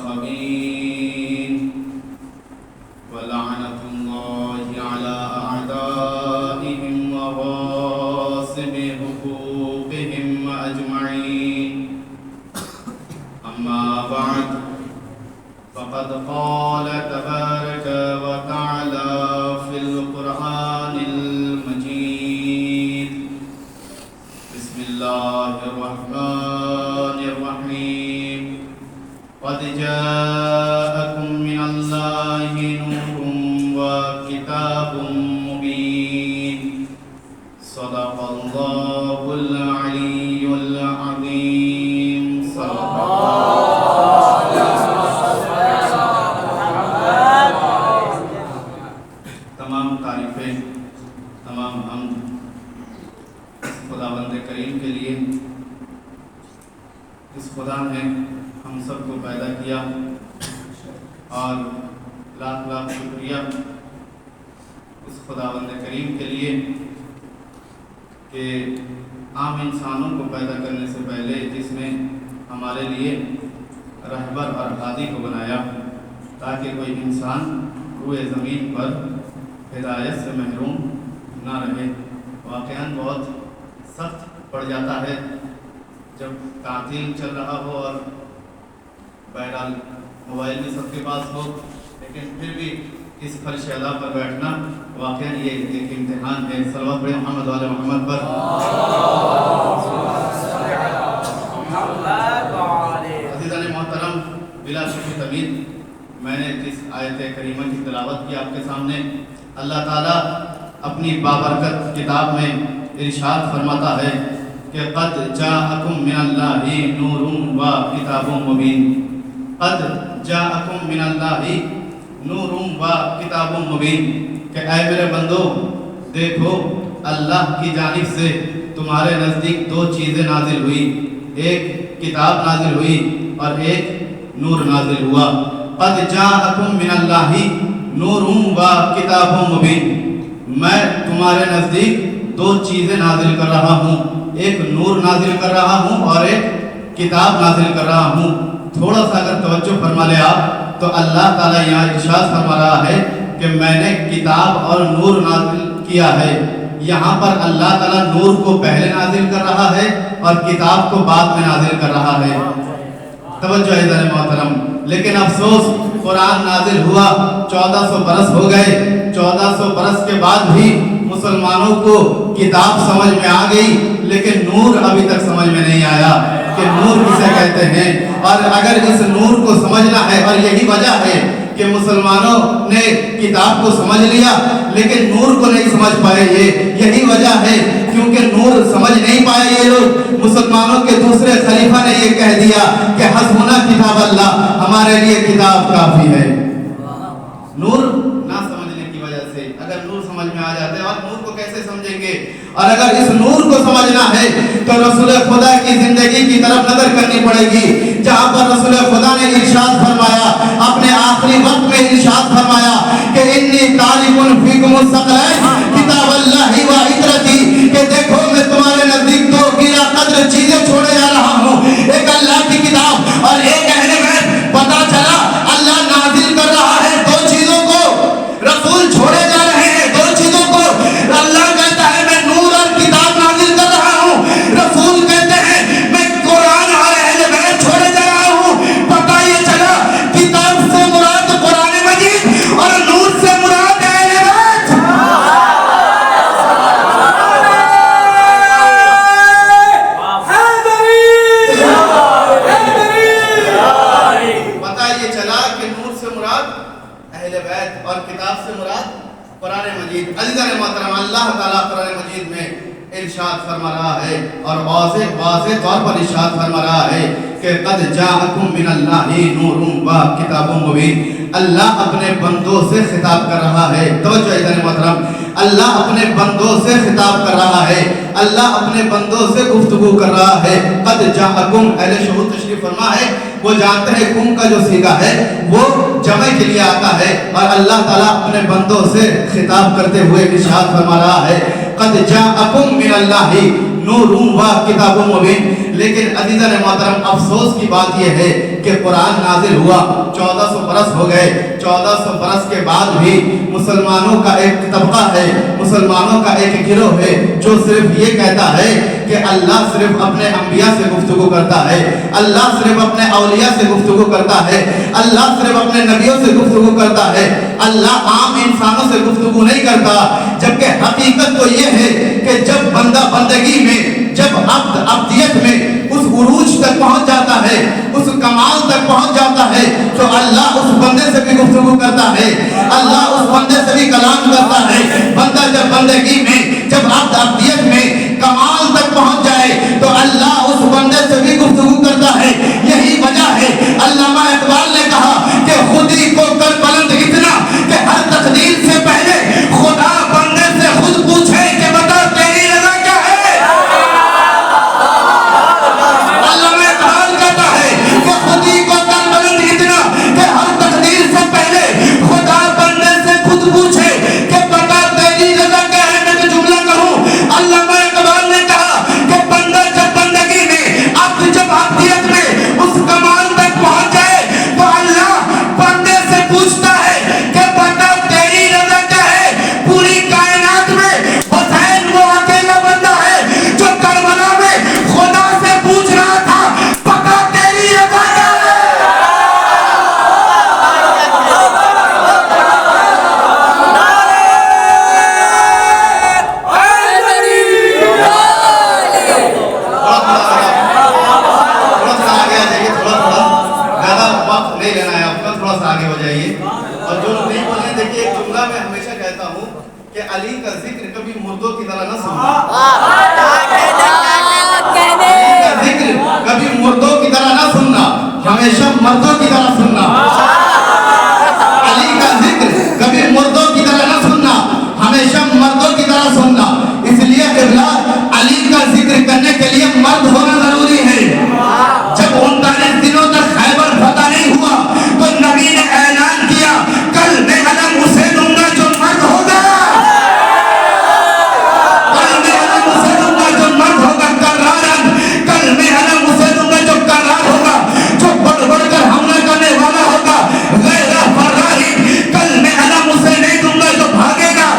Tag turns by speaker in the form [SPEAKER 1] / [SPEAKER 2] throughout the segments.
[SPEAKER 1] الآخرين ولعنة الله على أعدائهم وغاصب حقوقهم أجمعين أما بعد فقد قال تبارك وتعالى في القرآن المجيد بسم الله الرحمن الرحيم قد جاءكم من الله نور وكتاب مبين صدق الله العلي العظيم صدق تمام تعریفیں تمام حمد خداوند کریم کے لیے، اس خدا نے ہم سب کو پیدا کیا، اور لاکھ لاکھ شکریہ اس خداوند کریم کے لیے کہ عام انسانوں کو پیدا کرنے سے پہلے جس نے ہمارے لیے رہبر اور ہادی کو بنایا تاکہ کوئی انسان روئے زمین پر ہدایت سے محروم نہ رہے۔ واقعاً بہت سخت پڑ جاتا ہے جب تعطیل چل رہا ہو اور بہرحال موبائل بھی سب کے پاس ہو، لیکن پھر بھی اس فرش اعلیٰ پر بیٹھنا واقعاً یہ ایک امتحان ہے۔ صلوات پڑھیں محمد والے محمد پر۔ عزیزان محترم، بلا شک تمید میں نے جس آیت کریمہ کی تلاوت کی آپ کے سامنے، اللہ تعالیٰ اپنی بابرکت کتاب میں ارشاد فرماتا ہے کہ قد جاءکم من اللہ نور و کتاب مبین۔ قد جاءکم من اللہ نور و کتاب مبین، کہ اے میرے بندو دیکھو اللہ کی جانب سے تمہارے نزدیک دو چیزیں نازل ہوئی، ایک کتاب نازل ہوئی اور ایک نور نازل ہوا۔ قد جاءکم من اللہ نور و کتاب مبین، میں تمہارے نزدیک دو چیزیں نازل کر رہا ہوں، ایک نور نازل کر رہا ہوں اور ایک کتاب نازل کر رہا ہوں۔ تھوڑا سا اگر توجہ فرما لے آپ تو اللہ تعالیٰ یہاں ارشاد فرما رہا ہے کہ میں نے کتاب اور نور نازل کیا ہے۔ یہاں پر اللہ تعالیٰ نور کو پہلے نازل کر رہا ہے اور کتاب کو بعد میں نازل کر رہا ہے۔ توجہ عزیزان محترم، لیکن افسوس قرآن نازل ہوا 1400 برس ہو گئے، 1400 برس کے بعد بھی مسلمانوں کو کتاب سمجھ میں آ گئی لیکن نور ابھی تک سمجھ میں نہیں آیا کہ نور کسے کہتے ہیں۔ اور اگر اس نور کو سمجھنا ہے، اور یہی وجہ ہے کہ مسلمانوں نے کتاب کو سمجھ لیا لیکن نور کو نہیں سمجھ پائے، یہی وجہ ہے کیونکہ نور سمجھ نہیں پائے یہ لوگ۔ مسلمانوں کے دوسرے خلیفہ نے یہ کہہ دیا کہ حسبنا کتاب اللہ، ہمارے لیے کتاب کافی ہے۔ نور نہ سمجھنے کی وجہ سے، اگر نور سمجھ میں آ جاتے ہیں، اور نور کو کیسے سمجھیں گے؟ اور اگر اس نور کو سمجھنا ہے تو رسول خدا کی زندگی کی طرف نظر کرنی پڑے گی، جہاں پر رسول خدا نے ارشاد فرمایا، اپنے آخری وقت میں ارشاد فرمایا کہ انی تارک فیکم الثقلین کتاب اللہ و عترتی، کہ دیکھو میں تمہارے نزدیک دو گرا قدر چیزیں چھوڑے جا رہا ہوں، ایک اللہ کی کتاب اور ایک اہل بیت۔ پتہ چلا اللہ نازل کر رہا ہے دو چیزوں کو، رسول چھوڑے جا رہے ہیں دو چیزوں کو۔ اللہ کہتا ہے میں نور اور کتاب نازل کر رہا ہوں، رسول کہتے ہیں میں قرآن اور اہل بیت چھوڑے جا رہا ہوں۔ پتہ یہ چلا کتاب سے مراد قرآن مجید اور نور سے مراد اہل بیت۔ پتہ یہ چلا کہ نور سے مراد اہل بیت اور کتاب سے مراد قرآن مجید۔ عزیزان محترم، اللہ تعالیٰ قرآن مجید میں ارشاد فرما رہا ہے اور واضح طور پر ارشاد فرما رہا ہے کہ قد جاءکم من اللہ نور و کتاب مبین۔ اللہ اپنے بندوں سے خطاب کر رہا ہے۔ توجہ عزیزان محترم، اللہ اپنے بندوں سے خطاب کر رہا ہے، اللہ اپنے بندوں سے گفتگو کر رہا ہے۔ قد جاءکم، اہل شہود تشریف فرما ہے، وہ جانتے ہیں کم کا جو صیغہ ہے وہ جمع کے لیے آتا ہے، اور اللہ تعالیٰ اپنے بندوں سے خطاب کرتے ہوئے ارشاد فرما رہا ہے قد جاءکم من اللہ نور و کتاب مبین۔ لیکن عزیزان محترم افسوس کی بات یہ ہے کہ قرآن نازل ہوا 1400 برس ہو گئے، 1400 برس کے بعد بھی مسلمانوں کا ایک طبقہ ہے، مسلمانوں کا ایک گروہ ہے جو صرف یہ کہتا ہے کہ اللہ صرف اپنے انبیاء سے گفتگو کرتا ہے، اللہ صرف اپنے اولیاء سے گفتگو کرتا ہے، اللہ صرف اپنے نبیوں سے گفتگو کرتا ہے، اللہ عام انسانوں سے گفتگو نہیں کرتا۔ جبکہ حقیقت تو یہ ہے کہ جب بندہ بندگی میں، جب عبد عبدیت میں اس عروج تک پہنچ جاتا ہے، اس کمال تک پہنچ جاتا ہے، تو اللہ اس بندے سے بھی گفتگو کرتا ہے، اللہ اس بندے سے بھی کلام کرتا ہے۔ بندہ جب بندگی میں، جب عبد عبدیت میں کمال تک پہنچ جائے تو اللہ اس بندے سے بھی گفتگو کرتا ہے۔ یہی وجہ ہے علامہ اقبال نے کہا کہ خودی کو کر بلند اتنا کہ ہر تقدیر سے پہلے خدا بندے سے خود پوچھے کہ بتا تیری رضا کیا ہے۔ علامہ اقبال کہتا ہے کہ خودی کو کر بلند اتنا کہ ہر تقدیر سے پہلے خدا بندے سے خود پوچھے کہ بتا تیری رضا کیا ہے۔ میں تو جملہ کہوں، علامہ اقبال نے کہا کہ بندہ جب بندگی میں، عبد جب عبدیت میں اس کمال تک پہنچ جائے تو اللہ بندے سے پوچھتا ہے کہ بتا تیری رضا کیا ہے۔ پوری کائنات میں حسین وہ اکیلا بندہ ہے جو کربلا میں خدا سے پوچھ رہا تھا بتا تیری رضا کیا ہے۔ آگے ہو جائیے اور جو نہیں بولے دیکھیے ایک جملہ میں ہمیشہ کہتا ہوں کہ علی کا ذکر کبھی مردوں کی طرح نہ سننا، علی کا ذکر کبھی مردوں کی طرح نہ سننا، ہمیشہ مردوں کی طرح سننا۔ علی کا ذکر کبھی مردوں کی طرح نہ سننا، ہمیشہ مردوں کی طرح سننا۔ اس لیے قبلہ علی کا ذکر کرنے کے لیے مرد ہونا ضروری ہے۔ جب 39 دنوں تک خیبر فتح نہیں ہوا تو نبی نے اعلان کیا کل میں علم اسے دوں گا جو مرد ہوگا، کل میں علم اسے دوں گا جو مرد ہوگا، کرارن کل میں علم اسے دوں گا جو کرار ہوگا، جو بڑھ بڑھ کر حملہ کرنے والا ہوگا، غیر فراری کل میں علم اسے نہیں دوں گا جو بھاگے گا،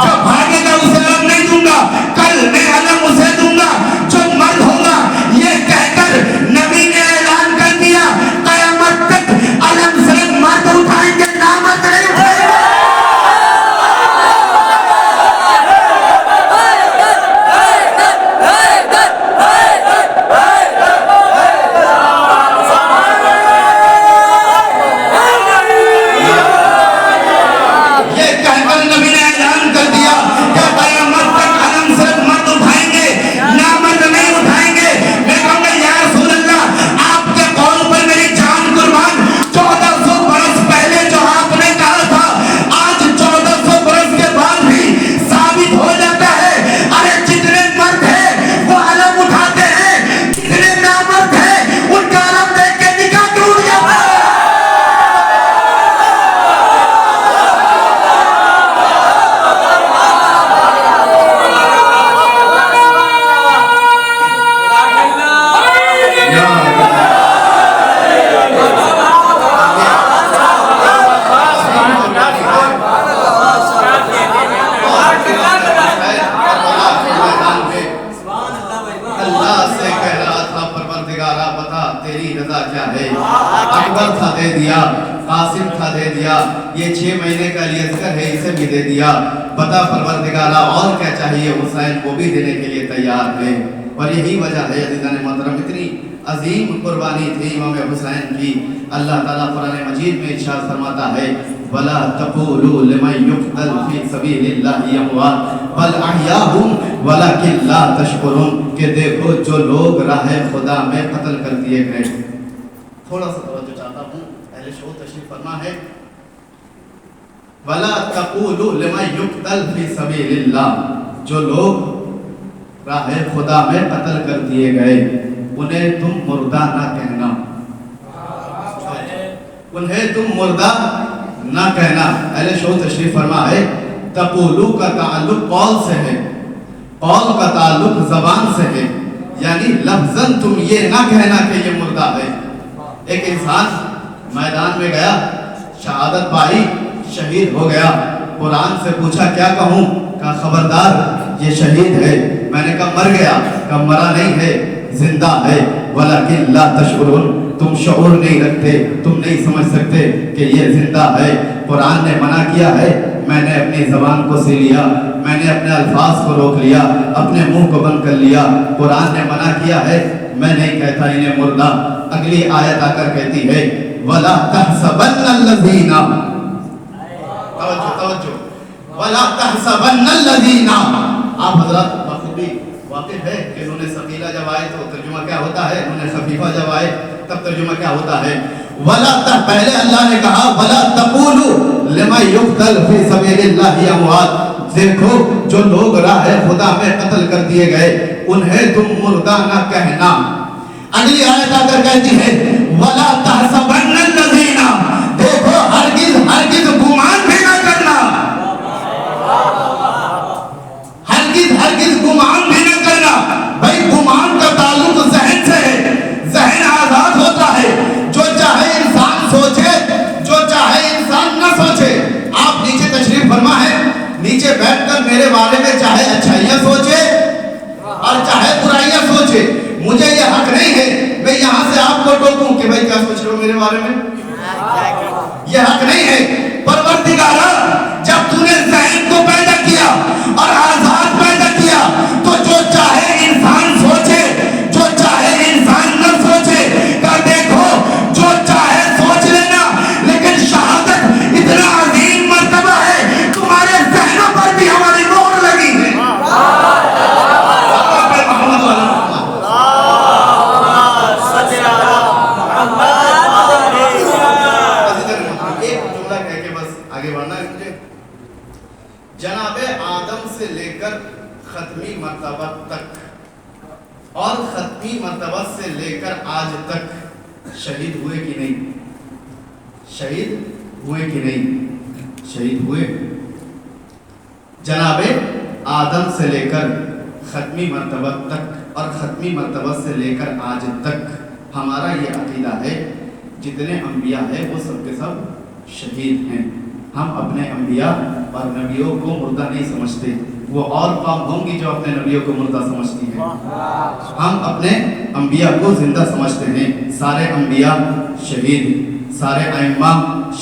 [SPEAKER 1] جو بھاگے گا اسے علم نہیں دوں گا، کل میں علم اسے دوں گا جو مرد ہوگا۔ یہ کہہ کر نبی نے اعلان کر دیا قیامت تک علم صرف مرد اٹھائیں گے، نامرد نہیں اٹھائیں گے۔ یہ کہہ کر نبی نے اعلان کر دیا کہ قیامت تک علم صرف مرد اٹھائیں گے، نامرد نہیں اٹھائیں گے۔ میں کہوں گا یا رسول اللہ آپ کے قول پر میری جان قربان، 1400 برس پہلے جو آپ نے کہا تھا آج 1400 برس کے بعد بھی ثابت ہو جاتا ہے۔ ارے جتنے مرد ہیں وہ علم اٹھاتے ہیں، جتنے نامرد ہیں ان کا علم دیکھ کے نکاح ٹوٹ جاتا ہے۔ اللہ سے کہہ رہا تھا پروردگارا بتا تیری رضا کیا ہے۔ اکبر تھا دے دیا، قاسم تھا دے دیا، یہ 6 مہینے کا علی اصغر ہے اسے بھی دے دیا، بتا پروردگارا اور کیا چاہیے، حسین کو بھی دینے کے لیے تیار ہے۔ اور یہی وجہ ہے عزیزان محترم اتنی عظیم قربانی تھی امام حسین کی۔ اللہ تعالیٰ قرآن مجید میں ارشاد فرماتا ہے وَلَا تَقُولُوا لِمَن يُقْتَلُ فِي سَبِيلِ اللَّهِ أَمْوَاتٌ بَلْ أَحْيَاءٌ وَلَكِن لَا تَشْعُرُونَ کہ دیکھو جو لوگ راہ خدا میں قتل کر دیے گئے۔ تھوڑا سا توجہ چاہتا ہوں، اہل شعور تشریف فرما ہے وَلَا تَقُولُوا لِمَن يُقْتَلُ فِي سَبِيلِ اللَّهِ جو لوگ راہ خدا میں قتل کر دیے گئے انہیں تم مردہ نہ کہنا، انہیں تم مردہ نہ کہنا۔ اہل شعور تشریف فرما ہے تقولو کا تعلق قول سے ہے، قول کا تعلق زبان سے ہے، یعنی لفظاً تم یہ نہ کہنا کہ یہ مردہ ہے. ایک انسان میدان میں گیا, شہادت پائی, شہید ہو گیا. قرآن سے پوچھا کیا کہوں؟ کہا خبردار یہ شہید ہے. میں نے کہا مر گیا؟ کہا مرا نہیں ہے, زندہ ہے. ولیکن لا تشعرون, تم شعور نہیں رکھتے, تم نہیں سمجھ سکتے کہ یہ زندہ ہے. قرآن نے منع کیا ہے, میں نے اپنی زبان کو سی لیا, میں نے اپنے الفاظ کو روک لیا, اپنے منہ کو بند کر لیا. قرآن نے منع کیا ہے, میں نہیں کہتا انہیں مردہ. اگلی آیت آ کر کہتی ہے وَلَا تَحْسَبَنَّ الَّذِينَ, توجہ, وَلَا تَحْسَبَنَّ الَّذِينَ. آپ حضرات بخوبی واقف ہے کہ انہوں نے ثقیلہ جب آئے تو ترجمہ کیا ہوتا ہے, انہوں نے خفیفہ جب آئے تب ترجمہ کیا ہوتا ہے. پہلے اللہ نے کہا وَلَا تَقُولُوا لِمَن يُقْتَلُ فِي سَبِيلِ اللَّهِ أَمْوَاتٌ, دیکھو جو لوگ راہ خدا میں قتل کر دیے گئے انہیں تم مردہ نہ کہنا. اگلی آیت آ کر کہتی ہے وَلَا تَحْسَبَنَّ الَّذِينَ, دیکھو ہرگز ہرگز گمان بھی نہ کرنا, ہرگز ہرگز گمان بھی نہ کرنا. بھائی گمان کا تعلق ذہن سے ہے, ذہن آزاد ہوتا ہے, جو چاہے انسان سوچے, جو چاہے انسان نہ سوچے. آپ نیچے تشریف فرما ہے, نیچے بیٹھ کر میرے بارے میں چاہے اچھائیاں سوچے اور چاہے برائیاں سوچے, مجھے یہ حق نہیں ہے میں یہاں سے آپ کو ٹوکوں کہ بھائی کیا سوچ رہے ہو میرے بارے میں. یہ حق نہیں ہے. پروردگارا جب تو نے ذہن کو پیدا کیا اور آزاد پیدا کیا تو جو چاہے انسان سوچے, جو چاہے انسان نہ سوچے. کہ دیکھو جو چاہے سوچ لینا, لیکن شہادت اتنا عظیم مرتبہ ہے, تمہارے ذہنوں پر بھی ہماری مہر لگی ہے. جناب آدم سے لے کر ختمی مرتبہ تک اور ختمی مرتبہ سے لے کر آج تک شہید ہوئے کہ نہیں؟ شہید ہوئے کہ نہیں؟ شہید ہوئے. جناب آدم سے لے کر ختمی مرتبہ تک اور ختمی مرتبہ سے لے کر آج تک ہمارا یہ عقیدہ ہے جتنے انبیاء ہیں وہ سب کے سب شہید ہیں. ہم اپنے انبیاء اور نبیوں کو مردہ نہیں سمجھتے. وہ اور قوم ہوں گی جو اپنے نبیوں کو مردہ سمجھتی ہیں. ہم اپنے انبیاء کو زندہ سمجھتے ہیں. سارے انبیاء شہید, سارے ائمہ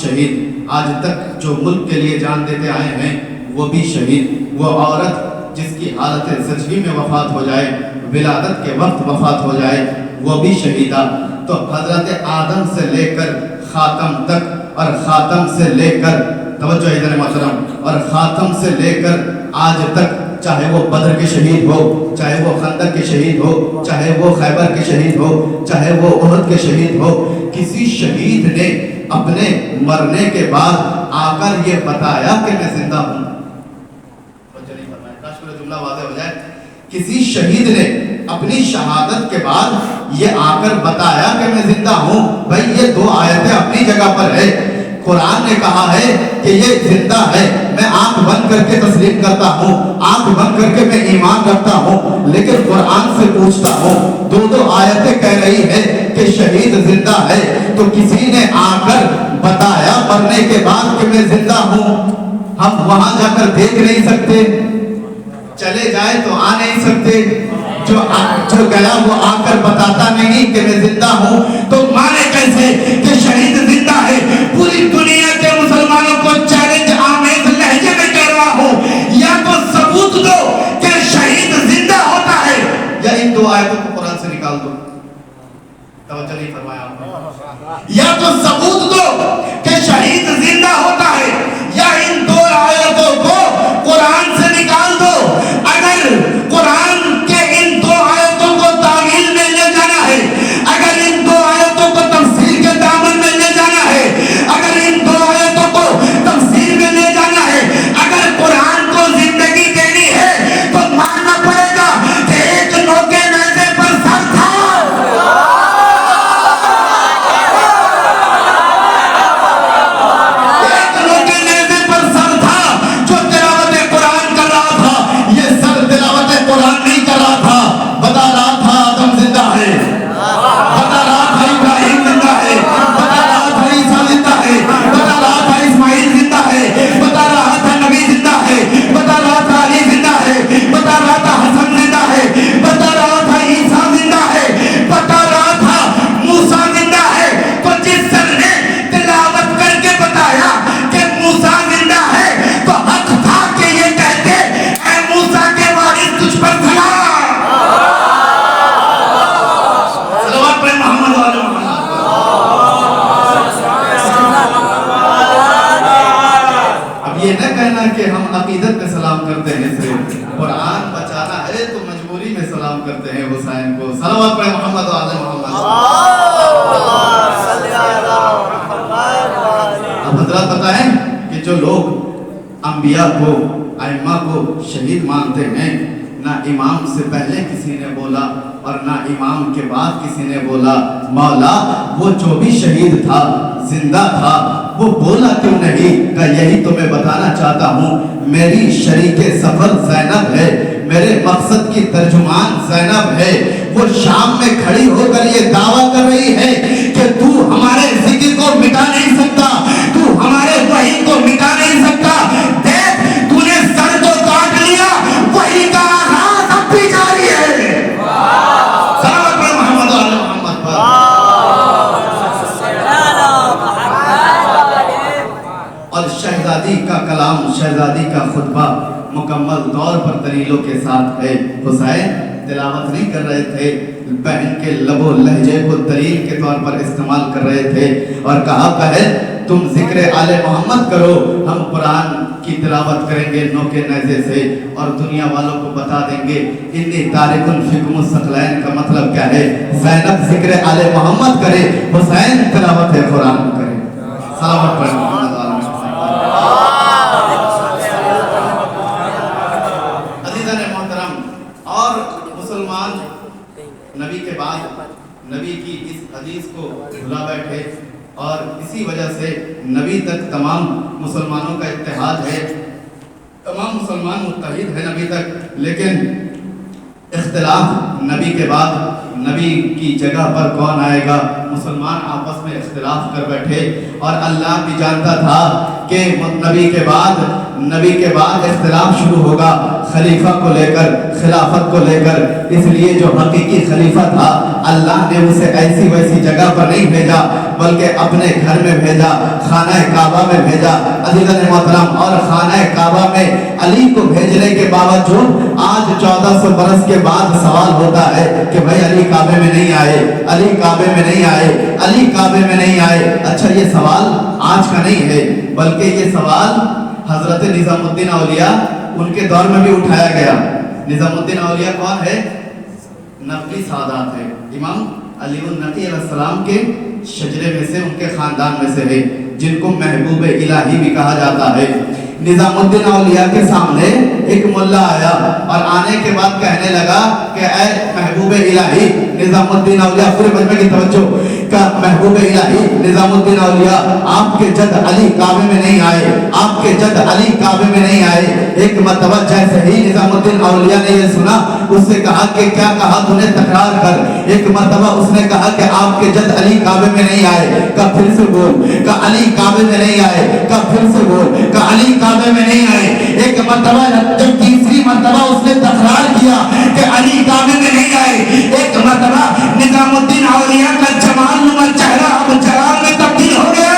[SPEAKER 1] شہید. آج تک جو ملک کے لیے جان دیتے آئے ہیں وہ بھی شہید. وہ عورت جس کی حالت زچگی میں وفات ہو جائے, ولادت کے وقت وفات ہو جائے, وہ بھی شہیدہ. تو حضرت آدم سے لے کر خاتم تک اور خاتم سے لے کر, توجہ ادھر محترم, اور خاتم سے لے کر آج تک, چاہے وہ بدر کے شہید ہو, چاہے وہ خندق کے شہید ہو, چاہے وہ خیبر کے شہید ہو, چاہے وہ احد کے شہید ہو, کسی شہید نے اپنے مرنے کے بعد آ کر یہ بتایا کہ میں زندہ ہوں. جملہ واضح ہو جائے. کسی شہید نے اپنی شہادت کے بعد یہ آ کر بتایا کہ میں زندہ ہوں. بھائی یہ دو آیتیں اپنی جگہ پر ہے. قرآن نے کہا ہے کہ یہ زندہ ہے, میں آنکھ بند کر کے تسلیم کرتا ہوں, آنکھ بند کر کے میں ایمان رکھتا ہوں. لیکن قرآن سے پوچھتا ہوں, دو آیتیں کہہ رہی ہے کہ شہید زندہ ہے, تو کسی نے آ کر بتایا مرنے کے بعد کہ میں زندہ ہوں. ہم وہاں جا کر دیکھ نہیں سکتے, چلے جائے تو آ نہیں سکتے. جو گیا وہ آ کر بتاتا نہیں کہ میں زندہ ہوں, تو مانے کیسے کہ شہید زندہ ہے؟ پوری دنیا کے مسلمانوں کو چیلنج آمیز لہجے میں کہہ رہا ہوں, یا تو ثبوت دو کہ شہید زندہ ہوتا ہے, یا ان دو آیتوں کو قرآن سے نکال دو. توجہ نہیں فرمایا آپ نے. یا تو ثبوت دو کہ شہید زندہ ہوتا ہے, یا ان دو آیتوں کو قرآن سے نکال دو. اگر قرآن کے ان دو آیتوں کو تعویل میں لے جانا ہے, اگر ان دو آیتوں کو تفسیر کے دامن میں لے جانا ہے, اگر ان دو آیتوں کو تفسیر میں لے جانا ہے, اگر قرآن کو زندگی دینی ہے تو ماننا پڑے گا کہ ایک نوکے نیزے پر سر تھا. عقیدت میں سلام کرتے ہیں صرف، قرآن بچانا ہے تو مجبوری میں سلام کرتے ہیں حسین کو. صلوات پڑھیں محمد و آل محمد. اب حضرات بتائیں کہ جو لوگ انبیاء کو ائمہ کو شہید مانتے ہیں، نہ امام سے پہلے کسی نے بولا اور نہ امام کے بعد کسی نے بولا مولا وہ جو بھی شہید تھا زندہ تھا وہ بولا کیوں نہیں؟ کہ یہی تو میں بتانا چاہتا ہوں، میری شریک سفر زینب ہے، میرے مقصد کی ترجمان زینب ہے. وہ شام میں کھڑی ہو کر یہ دعویٰ کر رہی ہے کہ تو ہمارے ذکر کو مٹا نہیں سکتا، تو ہمارے وحی کو مٹا نہیں سکتا. دیکھ تو نے سر کو کاٹ لیا، وحی کا آغاز اب بھی جاری ہے. صلوات پر محمد و آل محمد پر. اور شہزادی کا کلام، شہزادی کا خطبہ مکمل طور پر دلیلوں کے ساتھ ہے. حسین تلاوت نہیں کر رہے تھے، بہن کے لب و لہجے کو دلیل کے طور پر استعمال کر رہے تھے اور کہا بہن تم ذکر آل محمد کرو، ہم قرآن کی تلاوت کریں گے نوکے نیزے سے اور دنیا والوں کو بتا دیں گے انی تارک فیکم الثقلین کا مطلب کیا ہے. زینب ذکر آل محمد کرے، حسین تلاوت قرآن کرے. صلوات پڑھیں محمد و آل محمد. عزیزان محترم، اور مسلمان نبی کے بعد نبی کی اس حدیث کو بھلا بیٹھے اور اسی وجہ سے نبی تک تمام مسلمانوں کا اتحاد ہے، تمام مسلمان متحد ہیں نبی تک، لیکن اختلاف نبی کے بعد نبی کی جگہ پر کون آئے گا؟ مسلمان آپس میں اختلاف کر بیٹھے اور اللہ بھی جانتا تھا کہ نبی کے بعد اختلاف شروع ہوگا خلیفہ کو لے کر، خلافت کو لے کر. اس لیے جو حقیقی خلیفہ تھا اللہ نے اسے ایسی ویسی جگہ پر نہیں بھیجا بلکہ اپنے گھر میں بھیجا، خانہ کعبہ میں بھیجا. عزیزان محترم، اور خانہ کعبہ میں علی کو بھیجنے کے باوجود آج 1400 برس کے بعد سوال ہوتا ہے کہ بھائی علی کعبے میں نہیں آئے، علی کعبے میں نہیں آئے، علی کعبے میں نہیں آئے. اچھا یہ سوال آج کا نہیں ہے بلکہ یہ سوال حضرت نظام الدین اولیاء ان کے دور میں بھی اٹھایا گیا. نظام الدین اولیاء کون ہے؟ نقی سادات ہے، امام علی النقی علیہ السلام کے شجرے میں سے، ان کے خاندان میں سے ہے، جن کو محبوب الہی بھی کہا جاتا ہے. نظام الدین اولیاء کے سامنے ایک ملا آیا اور آنے کے بعد کہنے لگا کہ اے محبوب الہی نظام الدین اولیاء، پورے مجمع کی توجہ، کہ محبوب الہی نظام الدین اولیاء آپ کے جد علی کعبے میں نہیں آئے، آپ کے جد علی کعبے میں نہیں آئے. ایک مرتبہ جیسے ہی نظام الدین اولیاء نے یہ سنا اس سے کہا کہ کیا کہا تو نے؟ تکرار کر. ایک مرتبہ اس نے کہا کہ آپ کے جد علی کعبے میں نہیں آئے. کہ پھر سے بول. کہ علی کعبے میں نہیں آئے. کہ پھر سے بول. کہ علی کعبے میں نہیں آئے. ایک مرتبہ جب تیسری مرتبہ اس نے تکرار کیا کہ علی کعبے میں نہیں آئے، ایک مرتبہ نظام الدین اولیاء کا جمال نما چہرہ اب جلال میں تبدیل ہو گیا.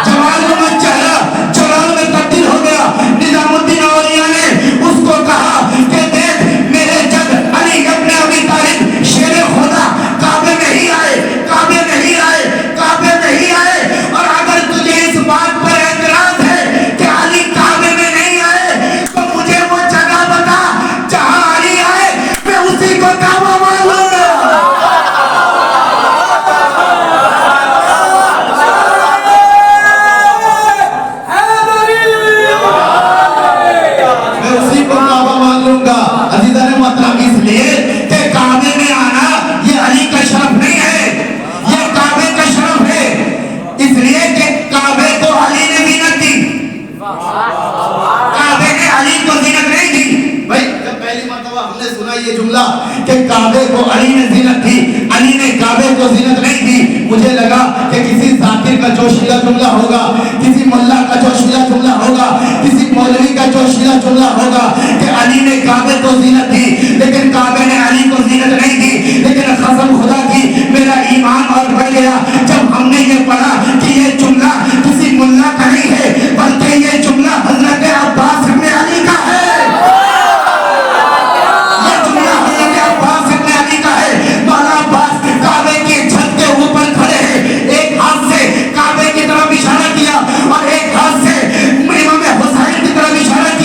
[SPEAKER 1] جمال نما چہرہ جلال میں تبدیل ہو گیا. نظام الدین اولیاء نے اس کو کہا کہ دیکھ میرے جد علی ابن ابی طالب شیر خدا کعبے میں ہی آئے، کعبے میں ہی آئے، کعبے میں ہی آئے. اور اگر تجھے اس بات پر اعتراض ہے کہ علی کعبے میں نہیں آئے تو مجھے وہ جگہ بتا جہاں علی آئے، میں اسی کو کعبہ مان لوں گا. میں اسی کو کعبہ مان لوں گا. عزیزان محترم، اس لیے کہ کعبے میں آنا یہ علی کا شرف نہیں ہے، یہ کعبے کا شرف ہے. اس لیے کہ کعبے کو علی نے زینت دی، کعبے نے علی کو زینت نہیں دی. بھائی جب پہلی مرتبہ ہم نے سنا یہ جملہ کہ کعبے کو علی نے زینت دی، علی نے کعبے کو زینت نہیں دی، مجھے لگا کہ کسی ذاکر کا جوشیلا جملہ ہوگا، کسی ملا کا جوشیلا جملہ ہوگا، کسی مولوی کا جوشیلا جملہ ہوگا کہ علی نے کعبے کو زینت دی. لیکن کعبے نے علی کو زینت نہیں دی. لیکن قسم خدا کی میرا ایمان اور بڑھ گیا جب ہم نے یہ پڑھا کہ یہ جملہ کسی ملا کا نہیں ہے بلکہ یہ جملہ حضرت عباس ابن علی کا ہے. یہ جملہ حضرت عباس ابن علی کا ہے. مولا عباس کعبے کی چھت کے اوپر کھڑے ہیں، ایک ہاتھ سے کعبے کی طرف اشارہ کیا اور ایک ہاتھ سے امام حسین کی طرف اشارہ کیا.